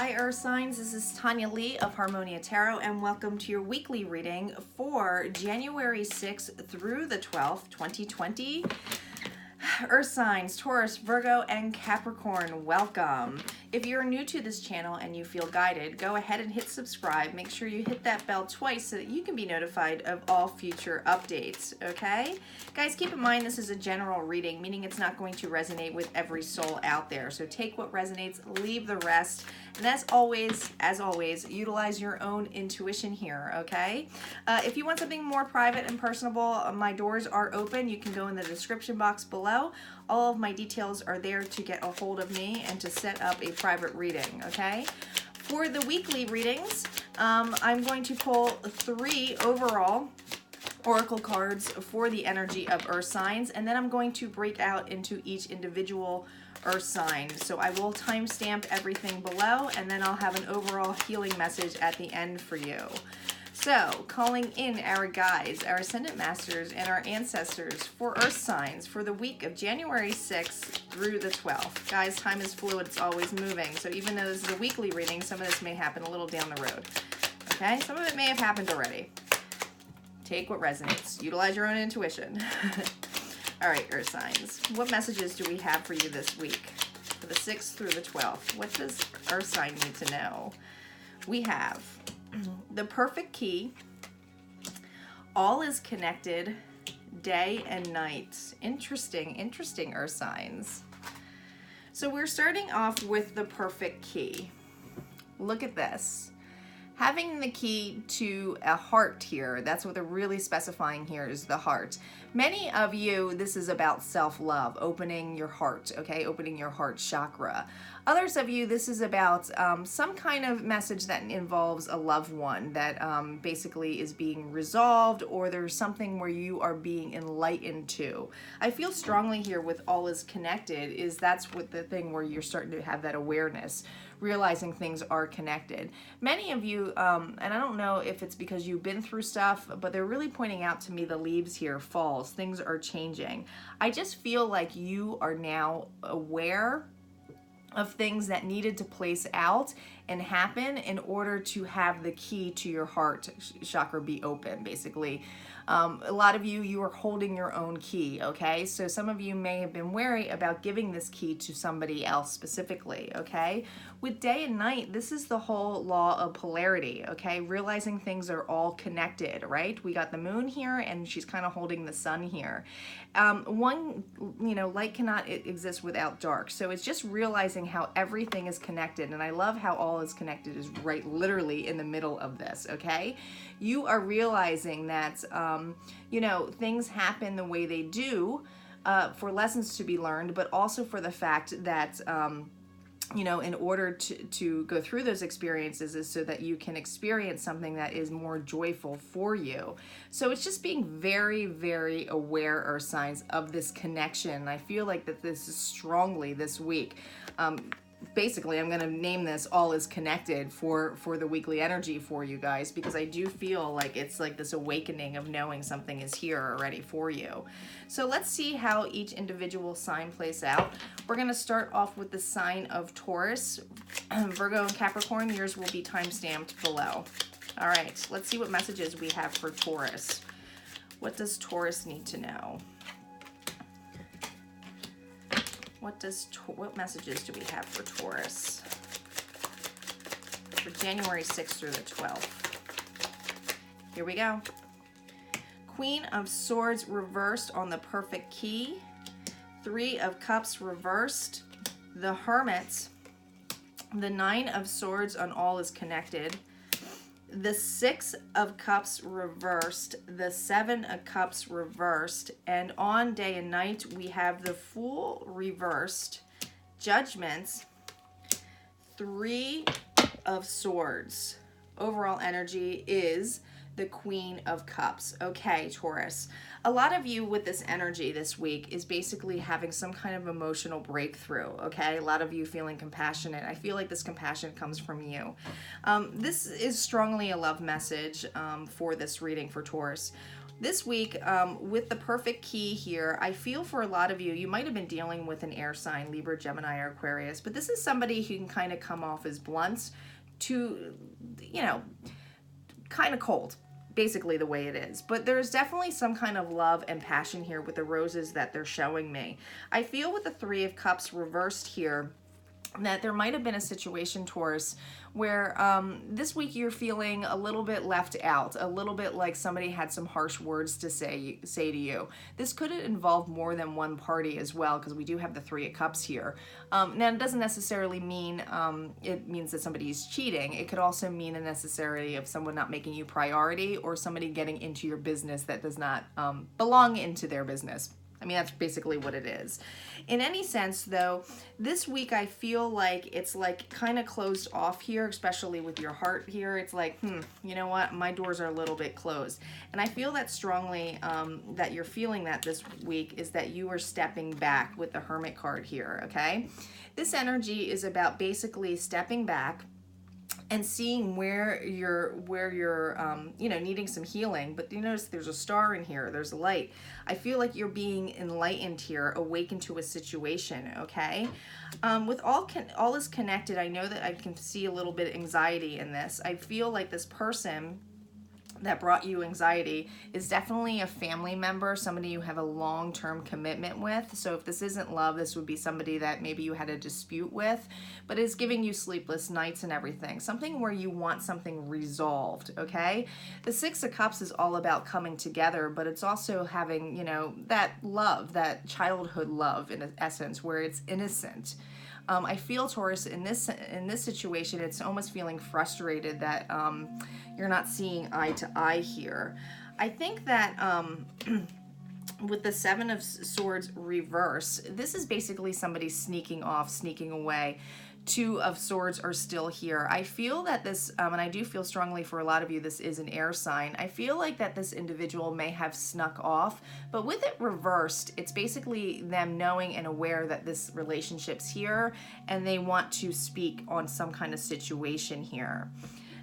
Hi Earth Signs, this is Tanya Lee of Harmonia Tarot, and welcome to your weekly reading for January 6th through the 12th, 2020. Earth Signs, Taurus, Virgo, and Capricorn, welcome. If you're new to this channel and you feel guided, go ahead and hit subscribe. Make sure you hit that bell twice so that you can be notified of all future updates, okay? Guys, keep in mind this is a general reading, meaning it's not going to resonate with every soul out there. So take what resonates, leave the rest. And as always, utilize your own intuition here, okay? If you want something more private and personable, my doors are open. You can go in the description box below. All of my details are there to get a hold of me and to set up a private reading, okay? For the weekly readings, I'm going to pull 3 overall oracle cards for the energy of Earth signs, and then I'm going to break out into each individual Earth sign. So I will timestamp everything below, and then I'll have an overall healing message at the end for you. So, calling in our guides, our Ascendant Masters, and our ancestors for Earth signs for the week of January 6th through the 12th. Guys, time is fluid, it's always moving. So even though this is a weekly reading, some of this may happen a little down the road. Okay, some of it may have happened already. Take what resonates. Utilize your own intuition. All right, Earth signs. What messages do we have for you this week? For the 6th through the 12th. What does Earth sign need to know? We have the perfect key. All is connected, day and night. Interesting Earth signs. So we're starting off with the perfect key. Look at this. Having the key to a heart here, that's what they're really specifying here, is the heart. Many of you, this is about self-love, opening your heart, okay? Opening your heart chakra. Others of you, this is about some kind of message that involves a loved one that basically is being resolved, or there's something where you are being enlightened to. I feel strongly here with all is connected is that's what the thing where you're starting to have that awareness, realizing things are connected. Many of you, and I don't know if it's because you've been through stuff, but they're really pointing out to me the leaves here, falls, things are changing. I just feel like you are now aware of things that needed to place out and happen in order to have the key to your heart chakra be open, basically. A lot of you are holding your own key, okay? So some of you may have been wary about giving this key to somebody else specifically, okay? With day and night, this is the whole law of polarity, okay? Realizing things are all connected, right? We got the moon here, and she's kind of holding the sun here. Light cannot exist without dark. So it's just realizing how everything is connected. And I love how all is connected is right literally in the middle of this, okay? You are realizing that, things happen the way they do for lessons to be learned, but also for the fact that, in order to go through those experiences is so that you can experience something that is more joyful for you. So it's just being very, very aware, Earth signs, of this connection. I feel like that this is strongly this week. Basically, I'm going to name this All is Connected for the weekly energy for you guys, because I do feel like it's like this awakening of knowing something is here already for you. So let's see how each individual sign plays out. We're going to start off with the sign of Taurus. Virgo and Capricorn, yours will be time-stamped below. All right, let's see what messages we have for Taurus. What does Taurus need to know? What messages do we have for Taurus for January 6th through the 12th? Here we go. Queen of Swords reversed on the perfect key. 3 of Cups reversed. The Hermit. The 9 of Swords on All is Connected. The 6 of Cups reversed, the 7 of Cups reversed, and on day and night we have the Fool reversed, Judgments, 3 of Swords. Overall energy is the Queen of Cups. Okay, Taurus. A lot of you with this energy this week is basically having some kind of emotional breakthrough, okay? A lot of you feeling compassionate. I feel like this compassion comes from you. This is strongly a love message for this reading for Taurus. This week, with the perfect key here, I feel for a lot of you, you might have been dealing with an air sign, Libra, Gemini, or Aquarius, but this is somebody who can kind of come off as blunt to, you know, kind of cold, basically the way it is. But there's definitely some kind of love and passion here with the roses that they're showing me. I feel with the Three of Cups reversed here, that there might have been a situation, Taurus, where this week you're feeling a little bit left out, a little bit like somebody had some harsh words to say to you. This could involve more than one party as well, because we do have the Three of Cups here. Now, it doesn't necessarily mean it means that somebody's cheating. It could also mean a necessity of someone not making you priority, or somebody getting into your business that does not belong into their business. I mean, that's basically what it is. In any sense, though, this week I feel like it's like kind of closed off here, especially with your heart here. It's like, you know what? My doors are a little bit closed. And I feel that strongly that you're feeling that this week is that you are stepping back with the Hermit card here, okay? This energy is about basically stepping back and seeing where you're you know, needing some healing. But you notice there's a star in here, there's a light. I feel like you're being enlightened here, awakened to a situation, okay? With all is connected, I know that I can see a little bit of anxiety in this. I feel like this person that brought you anxiety is definitely a family member, somebody you have a long-term commitment with. So if this isn't love, this would be somebody that maybe you had a dispute with, but is giving you sleepless nights and everything. Something where you want something resolved, okay? The Six of Cups is all about coming together, but it's also having, you know, that love, that childhood love in essence, where it's innocent. I feel, Taurus, in this situation, it's almost feeling frustrated that you're not seeing eye to eye here. I think that with the Seven of Swords reverse, this is basically somebody sneaking off, sneaking away. Two of Swords are still here. I feel that this, and I do feel strongly for a lot of you, this is an air sign. I feel like that this individual may have snuck off, but with it reversed, it's basically them knowing and aware that this relationship's here, and they want to speak on some kind of situation here.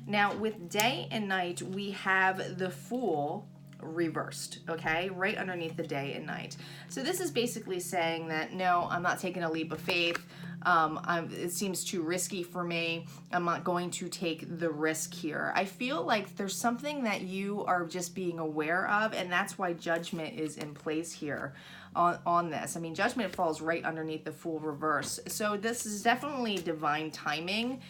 Now, with day and night, we have the Fool reversed, okay, right underneath the day and night. So this is basically saying that, no, I'm not taking a leap of faith. It seems too risky for me. I'm not going to take the risk here. I feel like there's something that you are just being aware of, and that's why judgment is in place here on this. I mean, judgment falls right underneath the Fool reverse. So this is definitely divine timing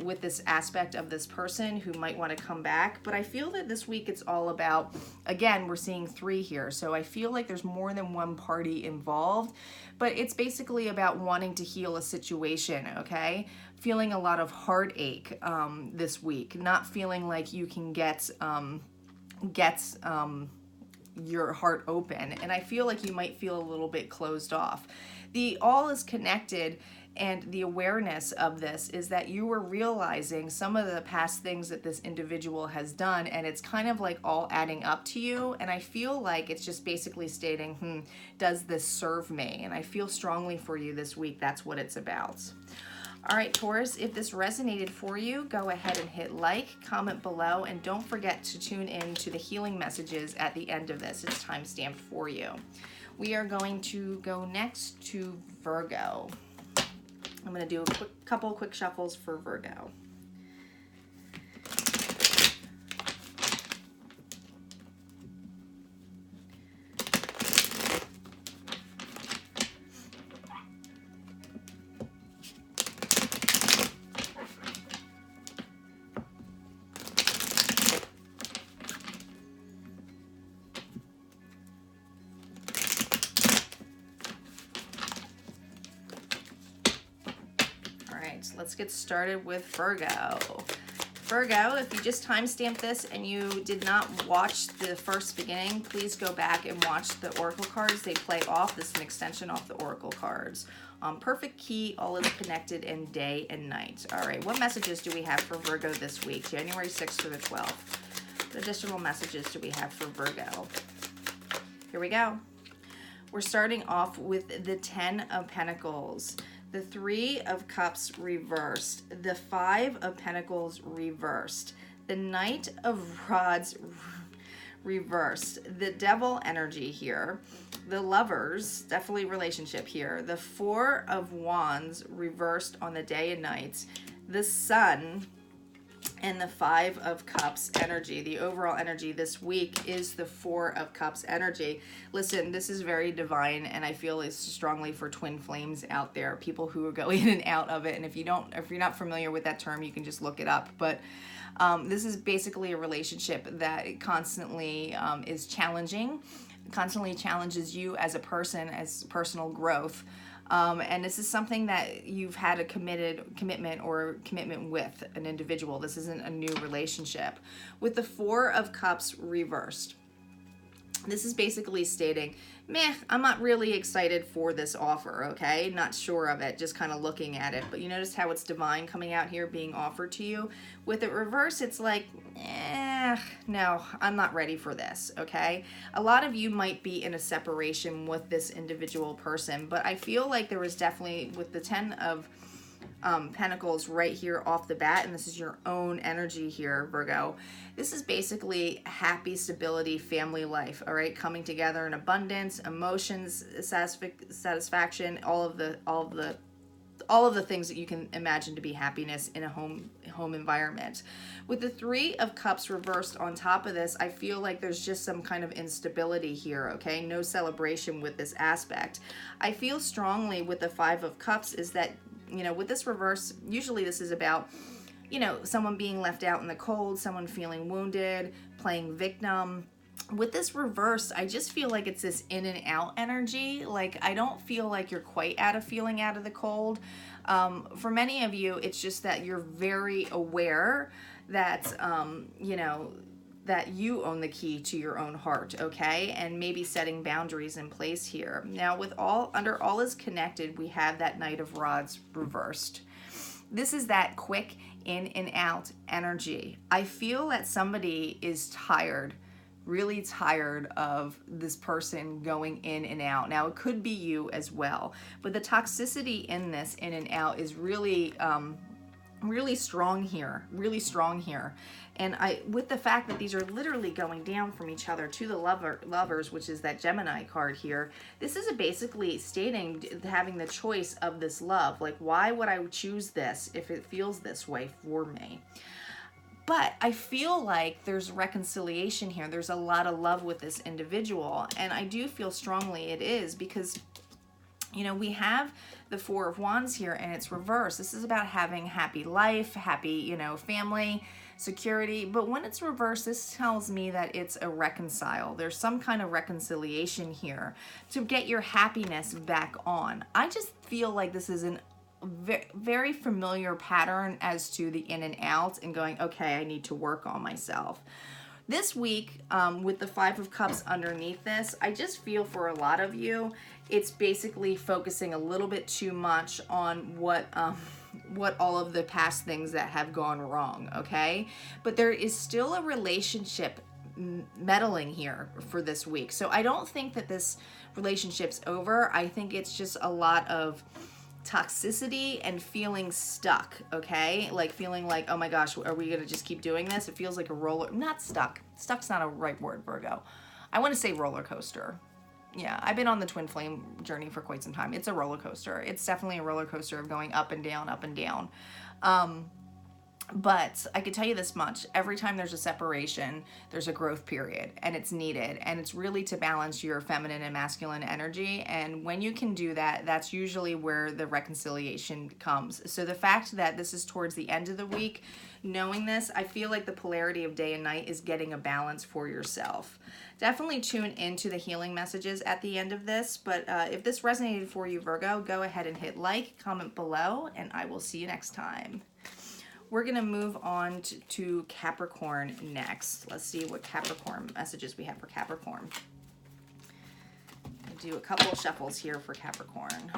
with this aspect of this person who might want to come back. But I feel that this week it's all about, again, we're seeing three here. So I feel like there's more than one party involved, but it's basically about wanting to heal a situation, okay? Feeling a lot of heartache this week, not feeling like you can get your heart open, and I feel like you might feel a little bit closed off. The all is connected, and the awareness of this is that you were realizing some of the past things that this individual has done, and it's kind of like all adding up to you, and I feel like it's just basically stating, does this serve me? And I feel strongly for you this week. That's what it's about. All right, Taurus, if this resonated for you, go ahead and hit like, comment below, and don't forget to tune in to the healing messages at the end of this. It's time-stamped for you. We are going to go next to Virgo. I'm going to do a couple quick shuffles for Virgo. Let's get started with Virgo. Virgo, if you just timestamped this and you did not watch the first beginning, please go back and watch the Oracle cards. They play off. This is an extension off the Oracle cards. Perfect key, all is connected, and day and night. All right, what messages do we have for Virgo this week, January 6th through the 12th? What additional messages do we have for Virgo? Here we go. We're starting off with the 10 of Pentacles. The 3 of Cups reversed, the 5 of Pentacles reversed, the Knight of Rods reversed. The Devil energy here. The Lovers, definitely relationship here. The Four of Wands reversed on the day and night. The Sun and the Five of Cups energy. The overall energy this week is the Four of Cups energy. Listen, this is very divine, and I feel it's strongly for twin flames out there, people who go in and out of it. And if you're not familiar with that term, you can just look it up. But this is basically a relationship that constantly is challenging, constantly challenges you as a person, as personal growth. And this is something that you've had a commitment with an individual. This isn't a new relationship. With the Four of Cups reversed, this is basically stating, meh, I'm not really excited for this offer, okay? Not sure of it, just kind of looking at it. But you notice how it's divine coming out here, being offered to you. With it reverse, it's like, no, I'm not ready for this, okay? A lot of you might be in a separation with this individual person, but I feel like there was definitely, with the Ten of Pentacles right here off the bat, and this is your own energy here, Virgo. This is basically happy, stability, family life, all right? Coming together in abundance, emotions, satisfaction, all of the things that you can imagine to be happiness in a home environment. With the Three of Cups reversed on top of this, I feel like there's just some kind of instability here, okay? No celebration with this aspect. I feel strongly with the Five of Cups is that, you know, with this reverse, usually this is about, you know, someone being left out in the cold, someone feeling wounded, playing victim. With this reverse, I just feel like it's this in and out energy. Like, I don't feel like you're quite out of feeling out of the cold. For many of you, it's just that you're very aware that, you know, that you own the key to your own heart, okay? And maybe setting boundaries in place here. Now, with under all is connected, we have that Knight of Rods reversed. This is that quick in and out energy. I feel that somebody is tired, really tired of this person going in and out. Now, it could be you as well, but the toxicity in this in and out is really, really strong here, And with the fact that these are literally going down from each other to the lovers, which is that Gemini card here, this is basically stating having the choice of this love. Like, why would I choose this if it feels this way for me? But I feel like there's reconciliation here. There's a lot of love with this individual. And I do feel strongly it is because, you know, we have the Four of Wands here and it's reversed. This is about having happy life, happy, you know, family, security. But when it's reversed, this tells me that it's a reconcile. There's some kind of reconciliation here to get your happiness back on. I just feel like this is an very familiar pattern as to the in and out and going, okay, I need to work on myself. This week, with the Five of Cups underneath this, I just feel for a lot of you, it's basically focusing a little bit too much on what all of the past things that have gone wrong, okay? But there is still a relationship meddling here for this week. So I don't think that this relationship's over. I think it's just a lot of toxicity and feeling stuck, okay? Like feeling like, oh my gosh, are we gonna just keep doing this? It feels like a not stuck. Stuck's not a right word, Virgo. I want to say roller coaster. Yeah, I've been on the twin flame journey for quite some time. It's a roller coaster. It's definitely a roller coaster of going up and down, up and down. But I can tell you this much, every time there's a separation, there's a growth period and it's needed. And it's really to balance your feminine and masculine energy. And when you can do that, that's usually where the reconciliation comes. So the fact that this is towards the end of the week, knowing this, I feel like the polarity of day and night is getting a balance for yourself. Definitely tune into the healing messages at the end of this. But if this resonated for you, Virgo, go ahead and hit like, comment below, and I will see you next time. We're going to move on to Capricorn next. Let's see what Capricorn messages we have for Capricorn. I'll do a couple of shuffles here for Capricorn.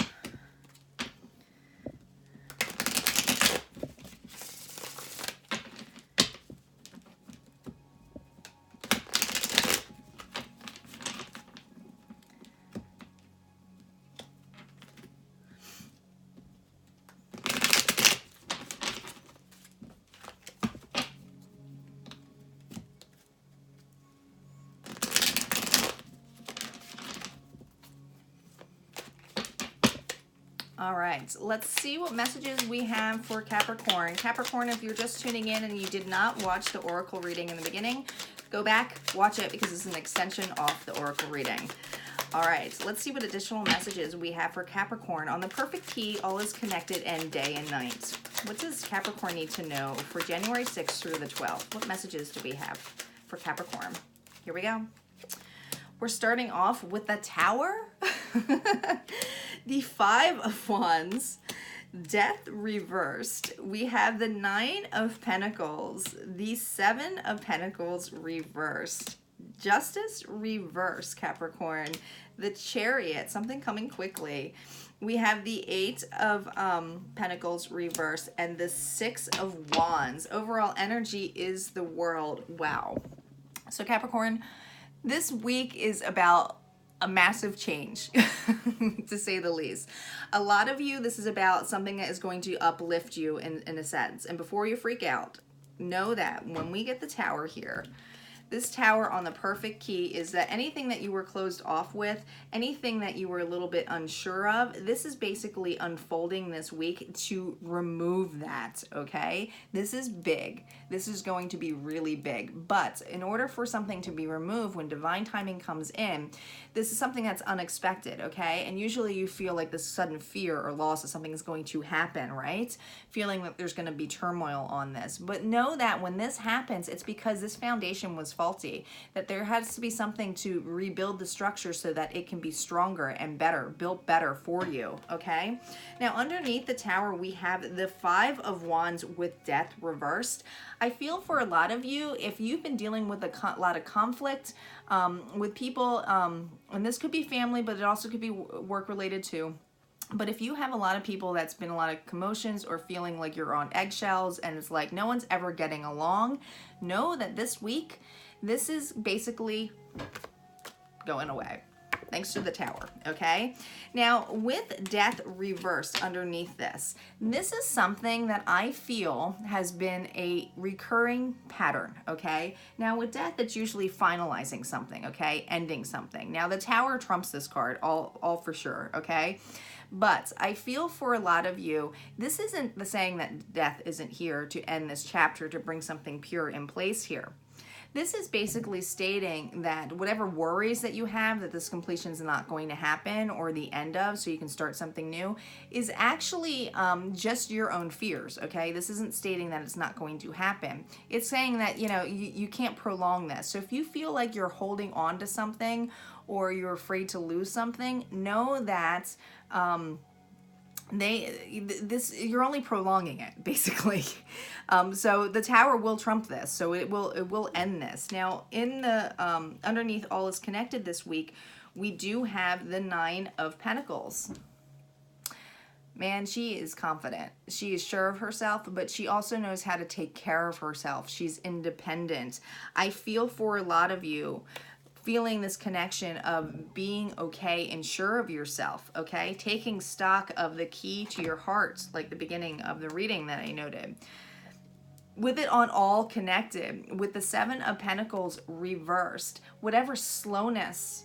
All right, let's see what messages we have for Capricorn. Capricorn, if you're just tuning in and you did not watch the Oracle reading in the beginning, go back, watch it, because it's an extension of the Oracle reading. All right, let's see what additional messages we have for Capricorn. On the perfect key, all is connected and day and night. What does Capricorn need to know for January 6th through the 12th? What messages do we have for Capricorn? Here we go. We're starting off with the Tower, the 5 of Wands, Death reversed. We have the 9 of Pentacles, the 7 of Pentacles reversed, Justice reversed, Capricorn, the Chariot, something coming quickly. We have the 8 of Pentacles reversed and the 6 of Wands. Overall energy is the World. Wow. So Capricorn, this week is about a massive change, to say the least. A lot of you, this is about something that is going to uplift you in a sense. And before you freak out, know that when we get the Tower here, this Tower on the perfect key is that anything that you were closed off with, anything that you were a little bit unsure of, this is basically unfolding this week to remove that, okay? This is big. This is going to be really big. But in order for something to be removed, when divine timing comes in, this is something that's unexpected, okay? And usually you feel like this sudden fear or loss of something is going to happen, right? Feeling that there's going to be turmoil on this. But know that when this happens, it's because this foundation was faulty, that there has to be something to rebuild the structure so that it can be stronger and better, built better for you, okay? Now, underneath the Tower, we have the 5 of Wands with Death reversed. I feel for a lot of you, if you've been dealing with a lot of conflict with people, and this could be family, but it also could be work related too. But if you have a lot of people that's been a lot of commotions or feeling like you're on eggshells and it's like no one's ever getting along, know that this week, this is basically going away. Thanks to the Tower, okay? Now, with Death reversed underneath this is something that I feel has been a recurring pattern, okay? Now, with Death, it's usually finalizing something, okay? Ending something. Now, the Tower trumps this card, all for sure, okay? But I feel for a lot of you, this isn't the saying that Death isn't here to end this chapter, to bring something pure in place here. This is basically stating that whatever worries that you have that this completion is not going to happen or the end of, so you can start something new, is actually just your own fears, okay? This isn't stating that it's not going to happen. It's saying that, you know, you can't prolong this. So if you feel like you're holding on to something or you're afraid to lose something, know that you're only prolonging it, basically. So the Tower will trump this, so it will end this. Now, in the underneath all is connected this week, we do have the 9 of Pentacles. Man, she is confident. She is sure of herself, but she also knows how to take care of herself. She's independent. I feel for a lot of you feeling this connection of being okay and sure of yourself, okay? Taking stock of the key to your heart, like the beginning of the reading that I noted. With it on all connected, with the 7 of Pentacles reversed, whatever slowness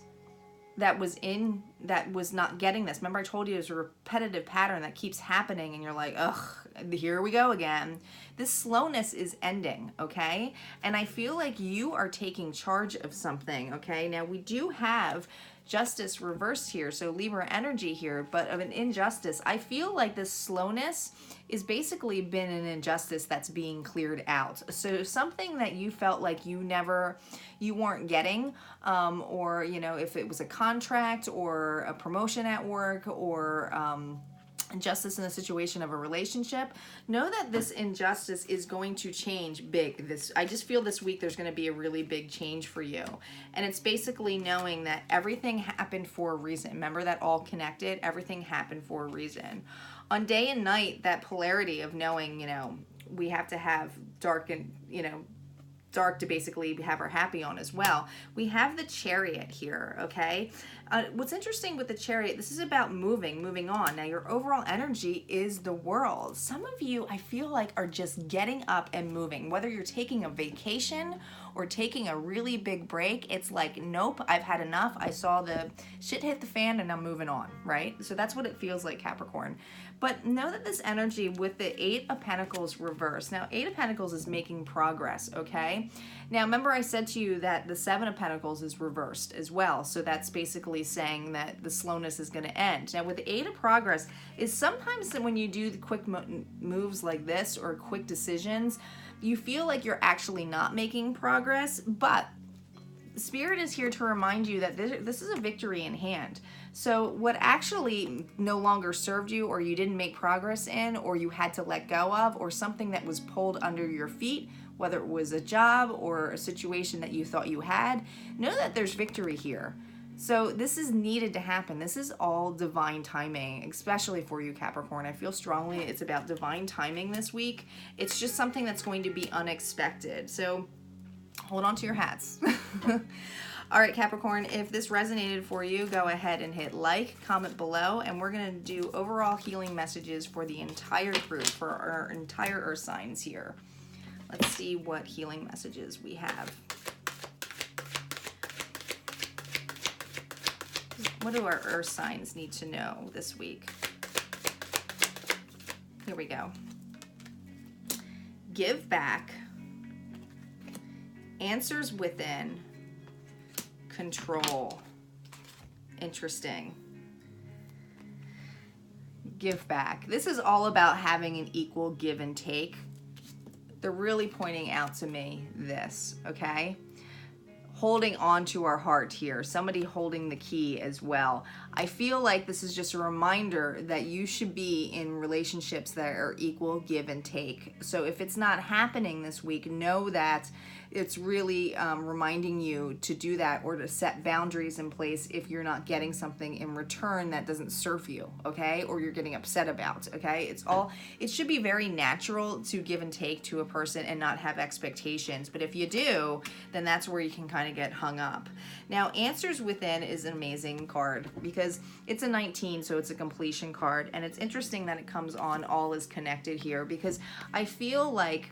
that was not getting this. Remember I told you there's a repetitive pattern that keeps happening and you're like, ugh, here we go again. This slowness is ending, okay? And I feel like you are taking charge of something, okay? Now we do have Justice reversed here, so Libra energy here, but of an injustice. I feel like this slowness is basically been an injustice that's being cleared out. So something that you felt like you weren't getting, or, you know, if it was a contract or a promotion at work or justice in the situation of a relationship, know that this injustice is going to change big. I just feel this week there's going to be a really big change for you. And it's basically knowing that everything happened for a reason. Remember that all connected, everything happened for a reason. On day and night, that polarity of knowing, you know, we have to have dark and, you know, dark to basically have her happy on as well. We have the Chariot here, okay? What's interesting with the Chariot, this is about moving on. Now, your overall energy is the World. Some of you, I feel like, are just getting up and moving. Whether you're taking a vacation or taking a really big break, it's like, nope, I've had enough. I saw the shit hit the fan and I'm moving on, right? So that's what it feels like, Capricorn. But know that this energy with the 8 of Pentacles reversed. Now, 8 of Pentacles is making progress, okay? Now, remember I said to you that the 7 of Pentacles is reversed as well. So that's basically saying that the slowness is going to end. Now, with the 8 of Progress, is sometimes that when you do the quick moves like this or quick decisions, you feel like you're actually not making progress, but Spirit is here to remind you that this is a victory in hand. So what actually no longer served you, or you didn't make progress in, or you had to let go of, or something that was pulled under your feet, whether it was a job or a situation that you thought you had, know that there's victory here. So this is needed to happen. This is all divine timing, especially for you, Capricorn. I feel strongly it's about divine timing this week. It's just something that's going to be unexpected. So hold on to your hats. All right, Capricorn, if this resonated for you, go ahead and hit like, comment below, and we're going to do overall healing messages for the entire group, for our entire Earth signs here. Let's see what healing messages we have. What do our Earth signs need to know this week? Here we go. Give back. Answers within. Control. Interesting. Give back. This is all about having an equal give and take. They're really pointing out to me this, okay? Holding on to our heart here, somebody holding the key as well. I feel like this is just a reminder that you should be in relationships that are equal give and take. So if it's not happening this week, know that it's really reminding you to do that, or to set boundaries in place if you're not getting something in return that doesn't serve you, okay? Or you're getting upset about, okay? It should be very natural to give and take to a person and not have expectations. But if you do, then that's where you can kind of get hung up. Now, Answers Within is an amazing card because it's a 19, so it's a completion card. And it's interesting that it comes on all is connected here, because I feel like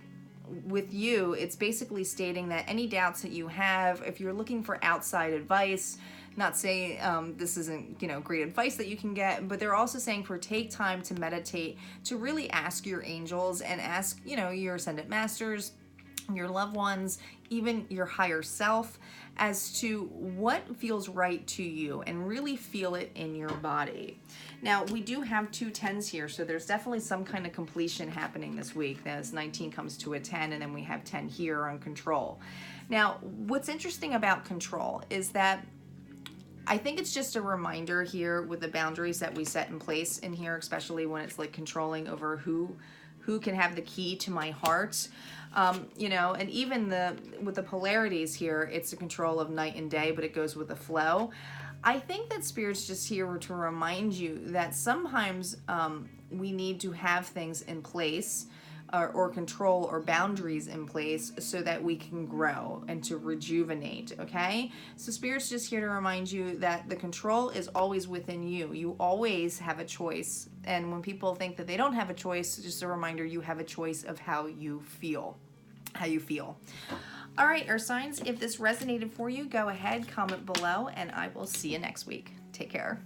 with you, it's basically stating that any doubts that you have, if you're looking for outside advice, not saying this isn't, great advice that you can get, but they're also saying take time to meditate, to really ask your angels and ask, your ascendant masters, your loved ones, even your higher self, as to what feels right to you, and really feel it in your body. Now, we do have 2 10s here, so there's definitely some kind of completion happening this week. As 19 comes to a 10, and then we have 10 here on control. Now, what's interesting about control is that I think it's just a reminder here with the boundaries that we set in place in here, especially when it's like controlling over who can have the key to my heart. And even with the polarities here, it's a control of night and day, but it goes with the flow. I think that Spirit's just here to remind you that sometimes we need to have things in place, or control or boundaries in place, so that we can grow and to rejuvenate, okay? So Spirit's just here to remind you that the control is always within you. You always have a choice. And when people think that they don't have a choice, just a reminder, you have a choice of how you feel. All right, Earth signs, if this resonated for you, go ahead, comment below, and I will see you next week. Take care.